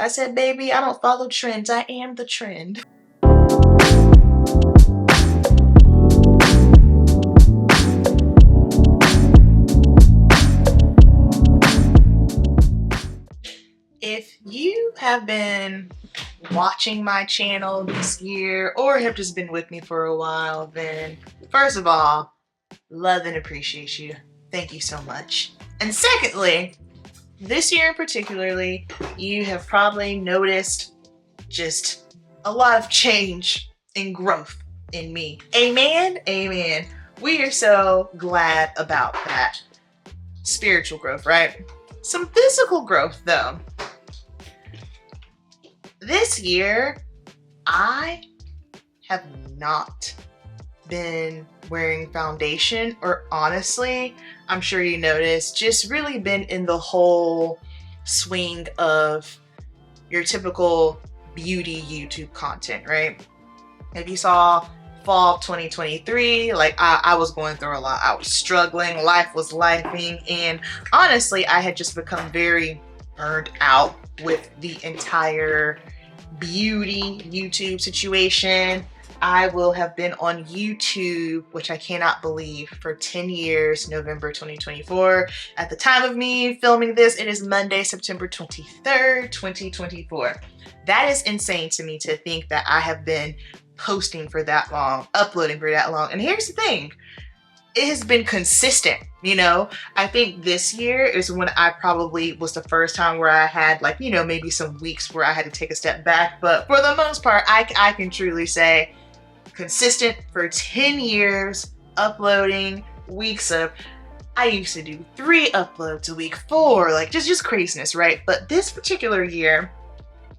I said, baby, I don't follow trends. I am the trend. If you have been watching my channel this year or have just been with me for a while, then first of all, love and appreciate you. Thank you so much. And secondly, this year in particularly, you have probably noticed just a lot of change and growth in me. Amen? Amen. We are so glad about that. Spiritual growth, right? Some physical growth though. This year, I have not been wearing foundation, or honestly, I'm sure you noticed, just really been in the whole swing of your typical beauty YouTube content, right? If you saw fall 2023, like I was going through a lot. I was struggling, life was lifing, and honestly, I had just become very burned out with the entire beauty YouTube situation. I will have been on YouTube, which I cannot believe, for 10 years, November 2024. At the time of me filming this, it is Monday, September 23rd, 2024. That is insane to me, to think that I have been posting for that long, uploading for that long. And here's the thing, it has been consistent, you know? I think this year is when I probably was the first time where I had, like, you know, maybe some weeks where I had to take a step back. But for the most part, I can truly say consistent for 10 years, uploading weeks of, I used to do 3 uploads a week, 4, like just craziness, right? But this particular year,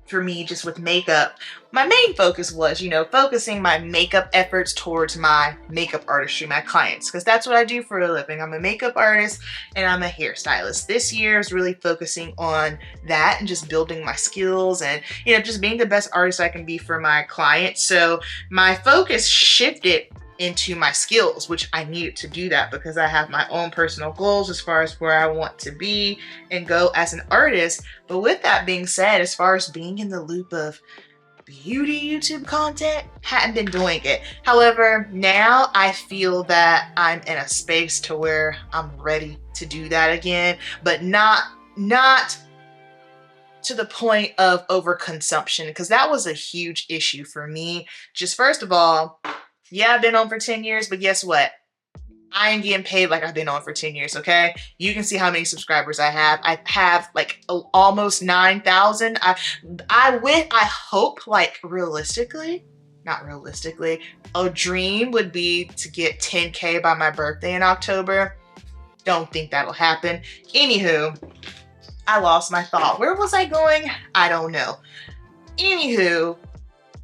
for me, just with makeup, my main focus was, you know, focusing my makeup efforts towards my makeup artistry, my clients, because that's what I do for a living. I'm a makeup artist and I'm a hairstylist. This year is really focusing on that and just building my skills and, you know, just being the best artist I can be for my clients. So my focus shifted into my skills, which I needed to do that because I have my own personal goals as far as where I want to be and go as an artist. But with that being said, as far as being in the loop of beauty YouTube content, hadn't been doing it. However, now I feel that I'm in a space to where I'm ready to do that again, but not to the point of overconsumption, because that was a huge issue for me. Just first of all, yeah, I've been on for 10 years, but guess what? I ain't getting paid like I've been on for 10 years, okay? You can see how many subscribers I have. I have like almost 9,000. I hope, like, realistically, not realistically, a dream would be to get 10K by my birthday in October. Don't think that'll happen. Anywho, I lost my thought. Where was I going? I don't know. Anywho,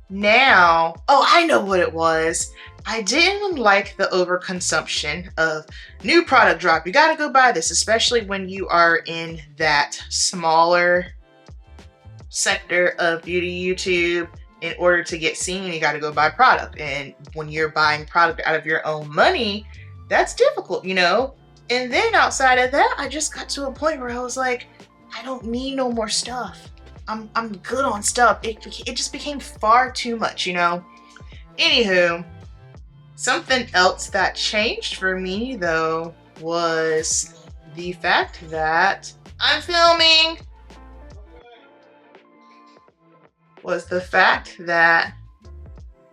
now, oh, I know what it was. I didn't like the overconsumption of new product drop. You gotta go buy this, especially when you are in that smaller sector of beauty YouTube. In order to get seen, you gotta go buy product. And when you're buying product out of your own money, that's difficult, you know? And then outside of that, I just got to a point where I was like, I don't need no more stuff. I'm good on stuff. It just became far too much, you know? Anywho, something else that changed for me though was the fact that I'm filming. Was the fact that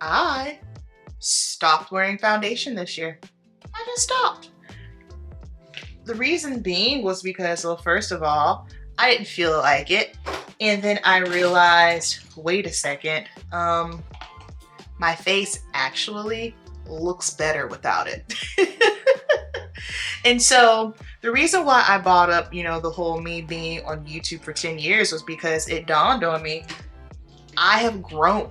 I stopped wearing foundation this year. I just stopped. The reason being was because, well, first of all, I didn't feel like it. And then I realized, wait a second, my face actually looks better without it. And so the reason why I brought up, you know, the whole me being on YouTube for 10 years was because it dawned on me, I have grown.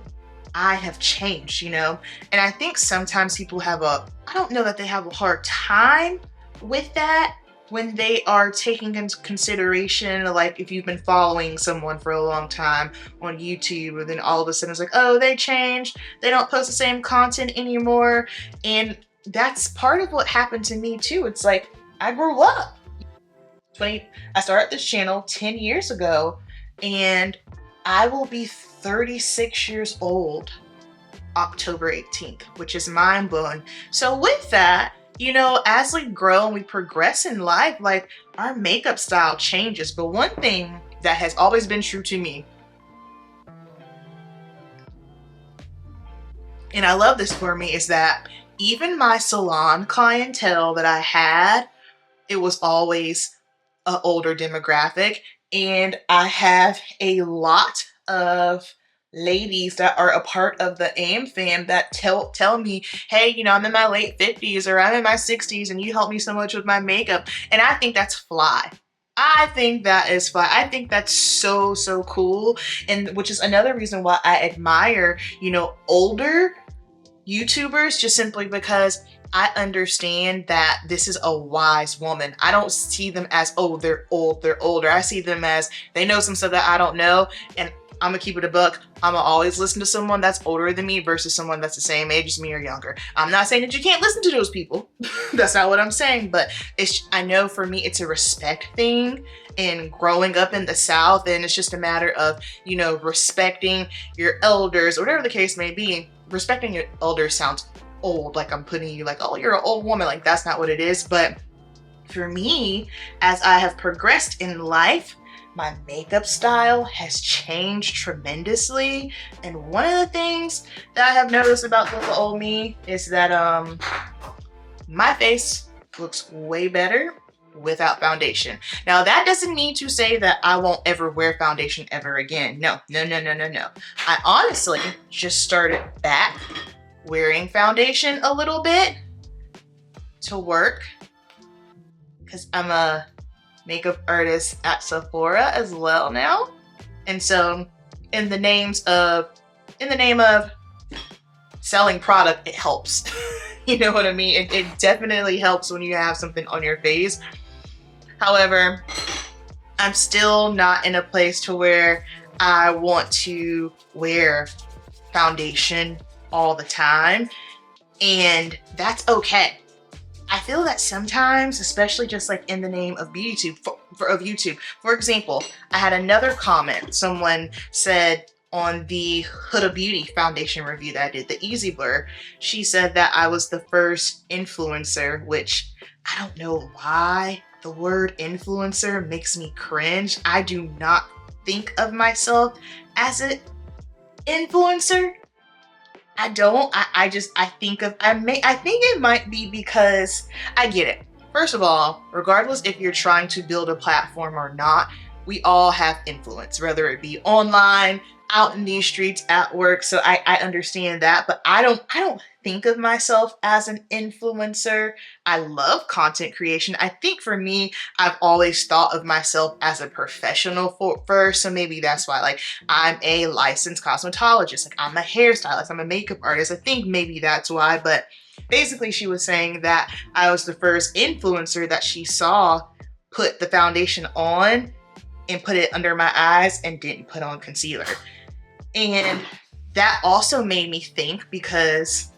I have changed, you know? And I think sometimes people have I don't know that they have a hard time with that when they are taking into consideration, like, if you've been following someone for a long time on YouTube, and then all of a sudden it's like, oh, they changed, they don't post the same content anymore. And that's part of what happened to me too. It's like, I grew up. I started this channel 10 years ago, and I will be 36 years old October 18th, which is mind blowing. So with that, you know, as we grow and we progress in life, like our makeup style changes. But one thing that has always been true to me, and I love this for me, is that even my salon clientele that I had, it was always an older demographic. And I have a lot of ladies that are a part of the AmFam that tell me, hey, you know, I'm in my late 50s or I'm in my 60s and you help me so much with my makeup. And I think that's fly. I think that is fly. I think that's so, so cool. And which is another reason why I admire, you know, older YouTubers, just simply because I understand that this is a wise woman. I don't see them as, oh, they're old, they're older. I see them as they know some stuff that I don't know. And I'm gonna keep it a buck. I'm gonna always listen to someone that's older than me versus someone that's the same age as me or younger. I'm not saying that you can't listen to those people. That's not what I'm saying, but I know for me, it's a respect thing. And growing up in the South, and it's just a matter of, you know, respecting your elders, or whatever the case may be. Respecting your elders sounds old, like I'm putting you like, oh, you're an old woman. Like, that's not what it is. But for me, as I have progressed in life, my makeup style has changed tremendously. And one of the things that I have noticed about little old me is that my face looks way better without foundation. Now, that doesn't mean to say that I won't ever wear foundation ever again. No. I honestly just started back wearing foundation a little bit to work because I'm a makeup artist at Sephora as well now. And so in the name of selling product, it helps. You know what I mean? It definitely helps when you have something on your face. However, I'm still not in a place to where I want to wear foundation all the time. And that's okay. I feel that sometimes, especially just like in the name of YouTube, YouTube. For example, I had another comment. Someone said on the Huda Beauty foundation review that I did, the Easy Blur, she said that I was the first influencer, which I don't know why the word influencer makes me cringe. I do not think of myself as an influencer. I don't. I think it might be because I get it. First of all, regardless if you're trying to build a platform or not, we all have influence, whether it be online, out in these streets, at work. So I understand that, but I don't think of myself as an influencer. I love content creation. I think for me, I've always thought of myself as a professional first. So maybe that's why, like, I'm a licensed cosmetologist, like I'm a hairstylist, I'm a makeup artist. I think maybe that's why, but basically she was saying that I was the first influencer that she saw put the foundation on and put it under my eyes and didn't put on concealer. And that also made me think, because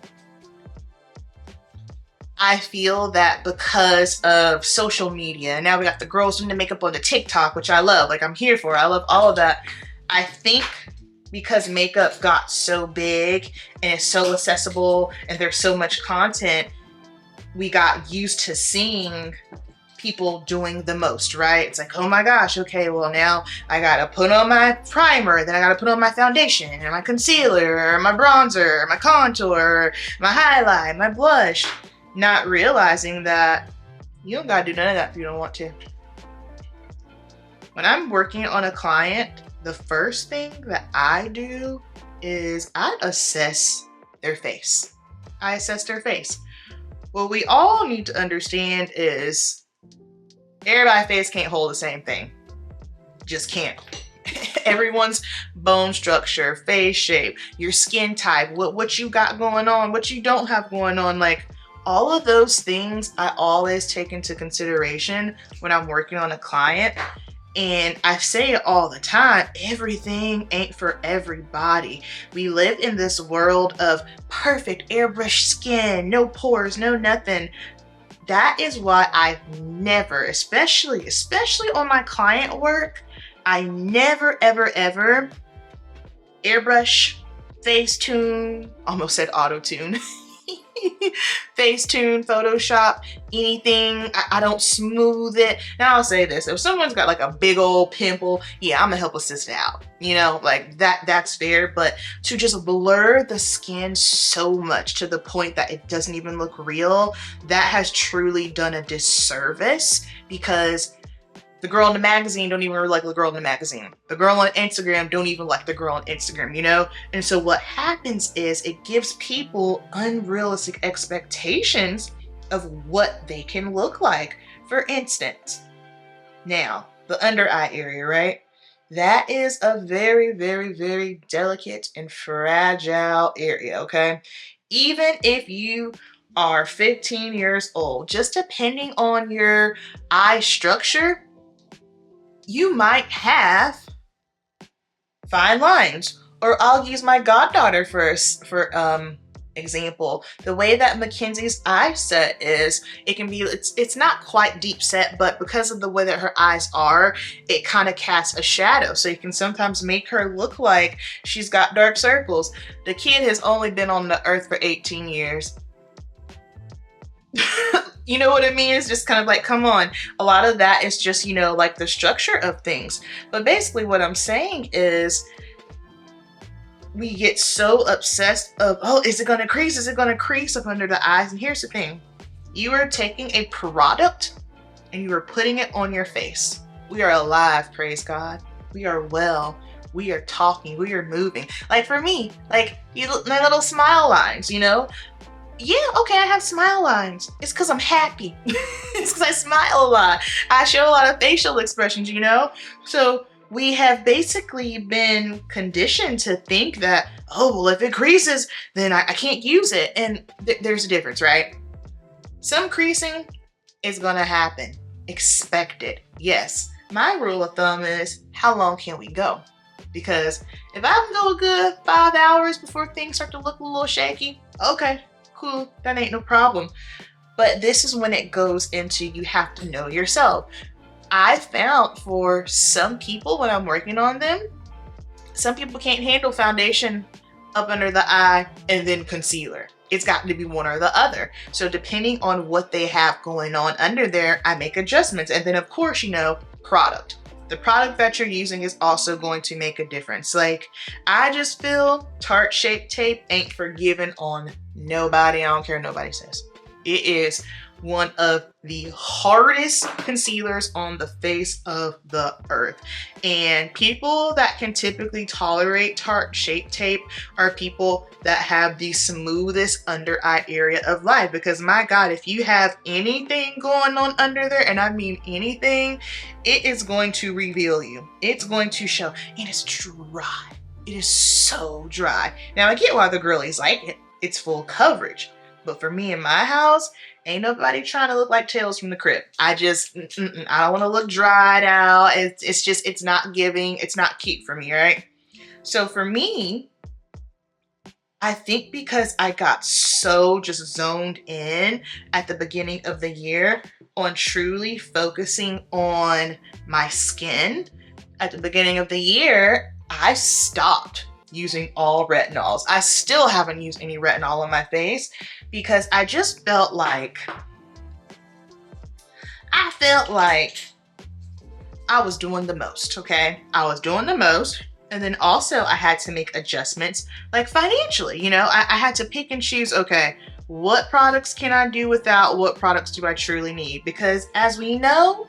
I feel that because of social media, now we got the girls doing the makeup on the TikTok, which I love, like I'm here for, I love all of that. I think because makeup got so big and it's so accessible and there's so much content, we got used to seeing people doing the most, right? It's like, oh my gosh, okay, well now I gotta put on my primer, then I gotta put on my foundation and my concealer, or my bronzer, or my contour, my highlight, my blush, not realizing that you don't gotta do none of that if you don't want to. When I'm working on a client, the first thing that I do is I assess their face. I assess their face. What we all need to understand is everybody's face can't hold the same thing. Just can't. Everyone's bone structure, face shape, your skin type, what you got going on, what you don't have going on, like all of those things I always take into consideration when I'm working on a client. And I say it all the time, everything ain't for everybody. We live in this world of perfect airbrush skin, no pores, no nothing. That is why I've never, especially on my client work, I never, ever airbrush, Facetune, almost said auto tune. Facetune, Photoshop, anything. I don't smooth it. Now I'll say this, if someone's got like a big old pimple, yeah, I'm gonna help assist it out. You know, like that's fair, but to just blur the skin so much to the point that it doesn't even look real, that has truly done a disservice, because the girl in the magazine don't even like the girl in the magazine. The girl on Instagram don't even like the girl on Instagram, you know? And so what happens is it gives people unrealistic expectations of what they can look like. For instance, now, the under eye area, right? That is a very, very, very delicate and fragile area, okay? Even if you are 15 years old, just depending on your eye structure, you might have fine lines. Or I'll use my goddaughter for example. The way that Mackenzie's eye set is, it can be, it's not quite deep set, but because of the way that her eyes are, it kind of casts a shadow. So you can sometimes make her look like she's got dark circles. The kid has only been on the earth for 18 years. You know what I mean? It's just kind of like, come on. A lot of that is just, you know, like the structure of things. But basically what I'm saying is, we get so obsessed of, oh, is it gonna crease? Is it gonna crease up under the eyes? And here's the thing. You are taking a product and you are putting it on your face. We are alive, praise God. We are well. We are talking, we are moving. Like for me, like my little smile lines, you know? Yeah, okay, I have smile lines. It's because I'm happy. It's because I smile a lot. I show a lot of facial expressions, you know? So we have basically been conditioned to think that, oh, well, if it creases, then I can't use it. And there's a difference, right? Some creasing is gonna happen. Expect it, yes. My rule of thumb is, how long can we go? Because if I can go a good 5 hours before things start to look a little shaky, okay, cool, that ain't no problem. But this is when it goes into, you have to know yourself. I found for some people when I'm working on them, some people can't handle foundation up under the eye and then concealer. It's got to be one or the other. So depending on what they have going on under there, I make adjustments. And then of course, you know, product. The product that you're using is also going to make a difference. Like, I just feel Tarte Shape Tape ain't forgiven on nobody. I don't care what nobody says. It is one of the hardest concealers on the face of the earth. And people that can typically tolerate Tarte Shape Tape are people that have the smoothest under eye area of life. Because my God, if you have anything going on under there, and I mean anything, it is going to reveal you. It's going to show, and it's dry. It is so dry. Now I get why the girlies like it. It's full coverage. But for me in my house, ain't nobody trying to look like Tales from the Crypt. I just, I don't want to look dried out. It's just, it's not giving. It's not cute for me, right? So for me, I think because I got so just zoned in at the beginning of the year on truly focusing on my skin, at the beginning of the year, I stopped using all retinols. I still haven't used any retinol on my face because I just felt like, I was doing the most, okay? I was doing the most. And then also I had to make adjustments, like financially, you know, I had to pick and choose, okay, what products can I do without? What products do I truly need? Because as we know,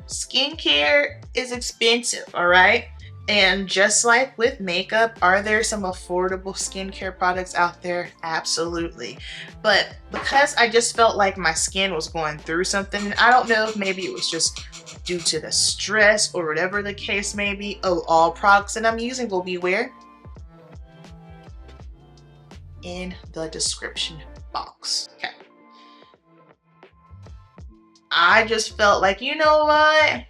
skincare is expensive, all right? And just like with makeup, are there some affordable skincare products out there? Absolutely. But because I just felt like my skin was going through something, I don't know if maybe it was just due to the stress or whatever the case may be. Oh, all products that I'm using will be where? In the description box. Okay. I just felt like, you know what?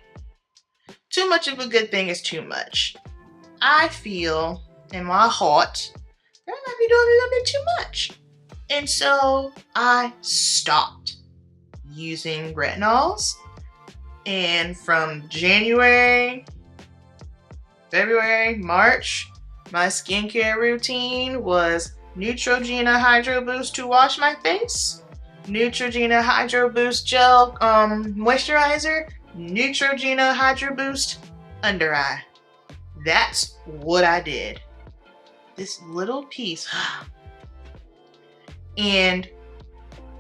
Too much of a good thing is too much. I feel in my heart that I might be doing a little bit too much. And so I stopped using retinols. And from January, February, March, My skincare routine was Neutrogena Hydro Boost to wash my face, Neutrogena Hydro Boost Gel Moisturizer, Neutrogena Hydro Boost Under Eye. That's what I did. This little piece. And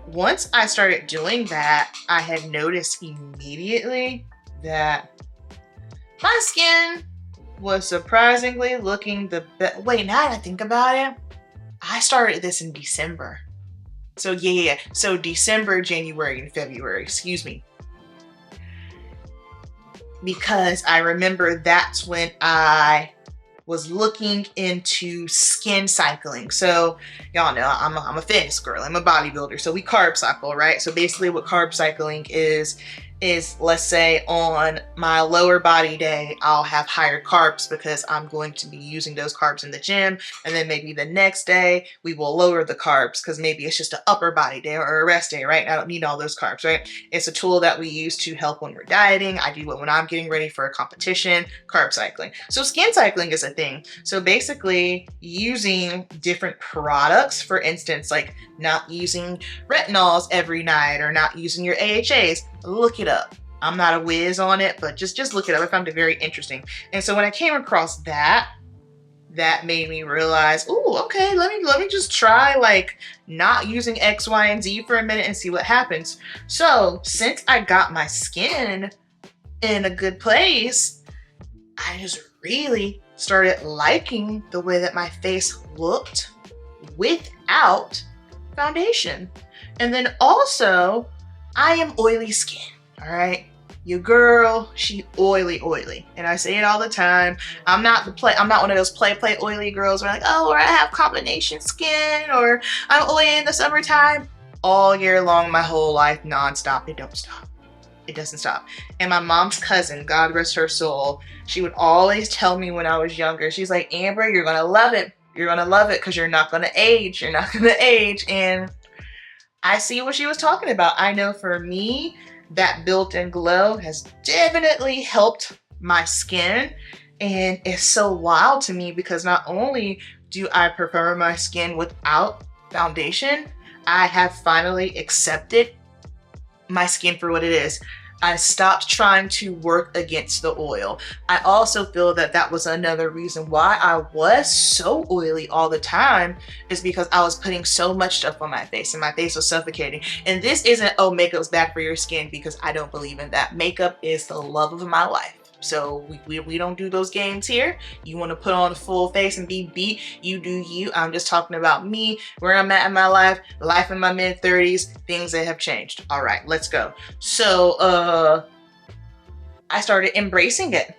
once I started doing that, I had noticed immediately that my skin was surprisingly looking the best. Wait, now that I think about it, I started this in December. So yeah. So December, January, and February, excuse me. Because I remember that's when I was looking into skin cycling. So y'all know I'm a fitness girl, I'm a bodybuilder. So we carb cycle, right? So basically what carb cycling is let's say on my lower body day, I'll have higher carbs because I'm going to be using those carbs in the gym. And then maybe the next day we will lower the carbs because maybe it's just an upper body day or a rest day, right? I don't need all those carbs, right? It's a tool that we use to help when we're dieting. I do it when I'm getting ready for a competition, carb cycling. So skin cycling is a thing. So basically using different products, for instance, like not using retinols every night or not using your AHAs, look it up. I'm not a whiz on it, but just look it up. I found it very interesting. And so when I came across that made me realize, oh, okay, let me just try like not using X, Y, and Z for a minute and see what happens. So since I got my skin in a good place, I just really started liking the way that my face looked without foundation. And then also, I am oily skin, all right? Your girl, she oily. And I say it all the time. I'm not one of those play oily girls where like, oh, or I have combination skin, or I'm oily in the summertime. All year long, my whole life, nonstop, it don't stop. It doesn't stop. And my mom's cousin, God rest her soul, she would always tell me when I was younger, she's like, Amber, you're gonna love it. You're gonna love it because you're not gonna age. You're not gonna age. And I see what she was talking about. I know for me, that built-in glow has definitely helped my skin. And it's so wild to me because not only do I prefer my skin without foundation, I have finally accepted my skin for what it is. I stopped trying to work against the oil. I also feel that that was another reason why I was so oily all the time, is because I was putting so much stuff on my face and my face was suffocating. And this isn't, oh, makeup's bad for your skin, because I don't believe in that. Makeup is the love of my life. So we don't do those games here. You want to put on a full face and be beat, you do you. I'm just talking about me, where I'm at in my life in my mid-30s, things that have changed. All right, let's go. So I started embracing it.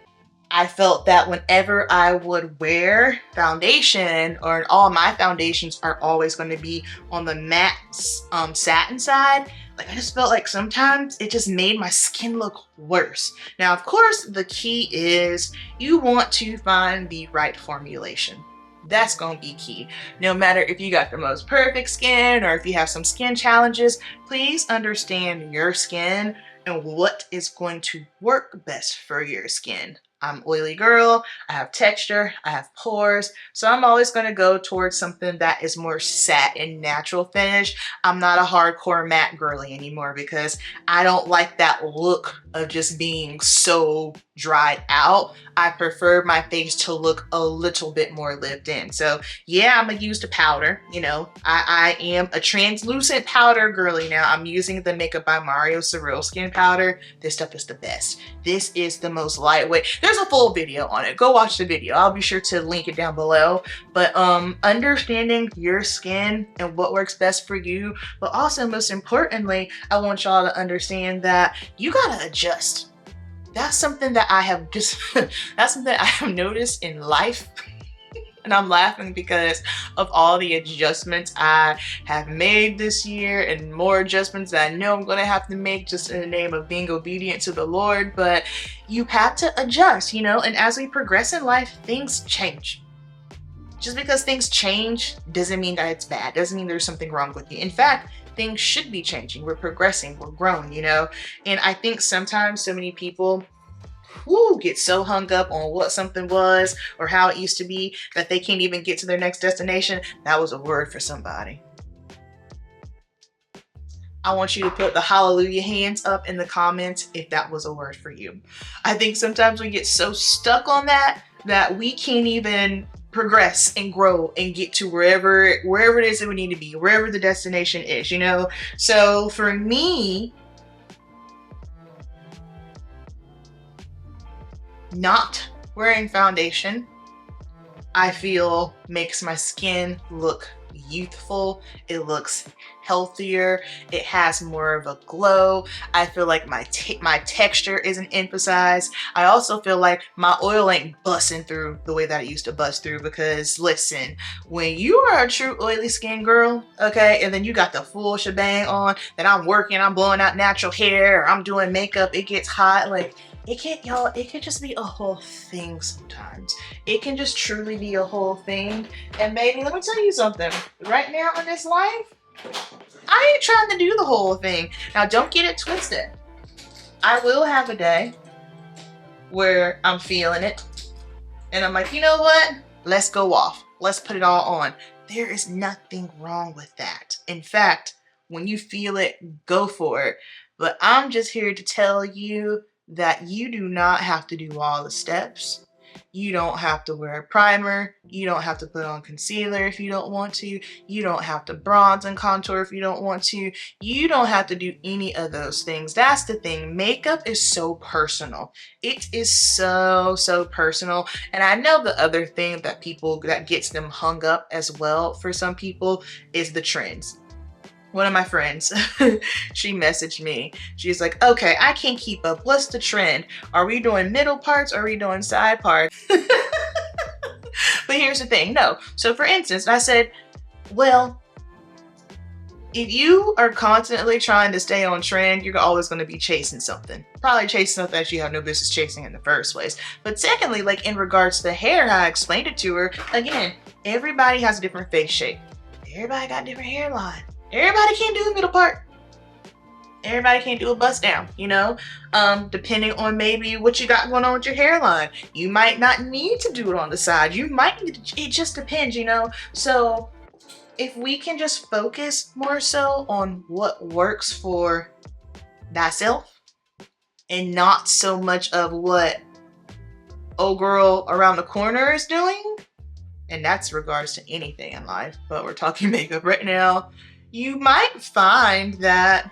I felt that whenever I would wear foundation, or all my foundations are always going to be on the matte satin side, like I just felt like sometimes it just made my skin look worse. Now, of course, the key is you want to find the right formulation. That's gonna be key. No matter if you got the most perfect skin or if you have some skin challenges, please understand your skin and what is going to work best for your skin. I'm oily girl, I have texture, I have pores, so I'm always going to go towards something that is more satin and natural finish. I'm not a hardcore matte girly anymore because I don't like that look of just being so dried out. I prefer my face to look a little bit more lived in. So yeah, I'm gonna use the powder. You know, I am a translucent powder girly now. I'm using the Makeup by Mario Surreal Skin Powder. This stuff is the best. This is the most lightweight. There's a full video on it. Go watch the video. I'll be sure to link it down below. But understanding your skin and what works best for you, but also most importantly, I want y'all to understand that you gotta adjust. That's something that I have that's something I have noticed in life. And I'm laughing because of all the adjustments I have made this year and more adjustments that I know I'm gonna have to make just in the name of being obedient to the Lord. But you have to adjust, you know, and as we progress in life, things change. Just because things change doesn't mean that it's bad, doesn't mean there's something wrong with you. In fact, things should be changing. We're progressing, we're growing, you know? And I think sometimes so many people get so hung up on what something was or how it used to be that they can't even get to their next destination. That was a word for somebody. I want you to put the hallelujah hands up in the comments if that was a word for you. I think sometimes we get so stuck on that we can't even progress and grow and get to wherever it is that we need to be, wherever the destination is, you know? So for me, not wearing foundation, I feel makes my skin look youthful. It looks healthier. It has more of a glow. I feel like my texture isn't emphasized. I also feel like my oil ain't busting through the way that it used to bust through, because listen, when you are a true oily skin girl, okay, and then you got the full shebang on, that I'm working, I'm blowing out natural hair, or I'm doing makeup, it gets hot, like, it can just be a whole thing sometimes. It can just truly be a whole thing. And baby, let me tell you something. Right now in this life, I ain't trying to do the whole thing. Now don't get it twisted. I will have a day where I'm feeling it. And I'm like, you know what? Let's go off. Let's put it all on. There is nothing wrong with that. In fact, when you feel it, go for it. But I'm just here to tell you that you do not have to do all the steps. You don't have to wear a primer. You don't have to put on concealer if you don't want to. You don't have to bronze and contour if you don't want to. You don't have to do any of those things. That's the thing. Makeup is so personal. It is so personal. And I know the other thing that gets them hung up as well for some people is the trends. One of my friends, she messaged me. She's like, okay, I can't keep up. What's the trend? Are we doing middle parts? Or are we doing side parts? But here's the thing, no. So for instance, I said, well, if you are constantly trying to stay on trend, you're always going to be chasing something. Probably chasing something that you have no business chasing in the first place. But secondly, like in regards to the hair, how I explained it to her, again, everybody has a different face shape. Everybody got a different hairline. Everybody can't do a middle part. Everybody can't do a bust down, you know? Depending on maybe what you got going on with your hairline. You might not need to do it on the side. You might need to, it just depends, you know? So if we can just focus more so on what works for thyself and not so much of what old girl around the corner is doing, and that's regards to anything in life, but we're talking makeup right now, you might find that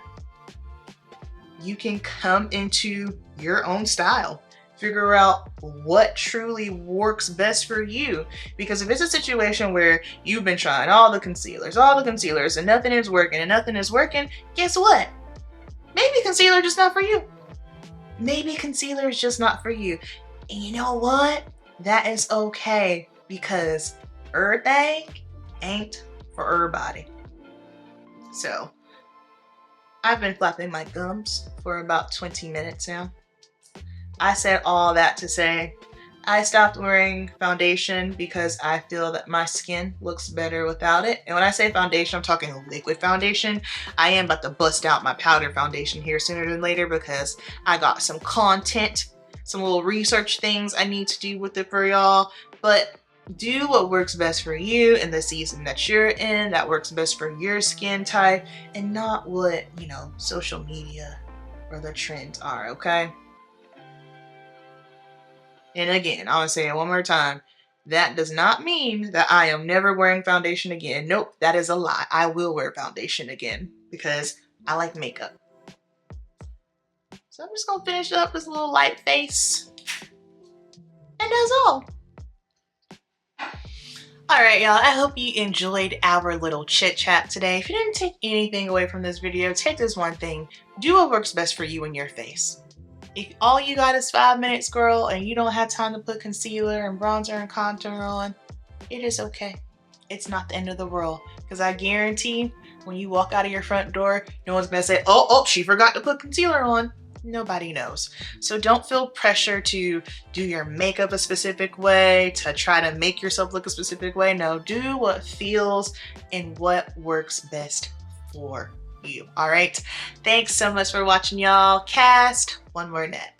you can come into your own style, figure out what truly works best for you. Because if it's a situation where you've been trying all the concealers, and nothing is working, guess what? Maybe concealer just not for you. Maybe concealer is just not for you. And you know what? That is okay, because everything ain't for everybody. So, I've been flapping my gums for about 20 minutes now. I said all that to say I stopped wearing foundation because I feel that my skin looks better without it. And when I say foundation, I'm talking liquid foundation. I am about to bust out my powder foundation here sooner than later because I got some content, some little research things I need to do with it for y'all. But do what works best for you in the season that you're in, that works best for your skin type, and not what, you know, social media or the trends are, okay? And again, I'm gonna say it one more time. That does not mean that I am never wearing foundation again. Nope, that is a lie. I will wear foundation again because I like makeup. So I'm just gonna finish up this little light face. And that's all. All right, y'all, I hope you enjoyed our little chit chat today. If you didn't take anything away from this video, take this one thing. Do what works best for you and your face. If all you got is 5 minutes, girl, and you don't have time to put concealer and bronzer and contour on, it is okay. It's not the end of the world, because I guarantee when you walk out of your front door, no one's gonna say, oh, she forgot to put concealer on. Nobody knows. So don't feel pressure to do your makeup a specific way, to try to make yourself look a specific way. No, do what feels and what works best for you. All right. Thanks so much for watching, y'all. Cast one more net.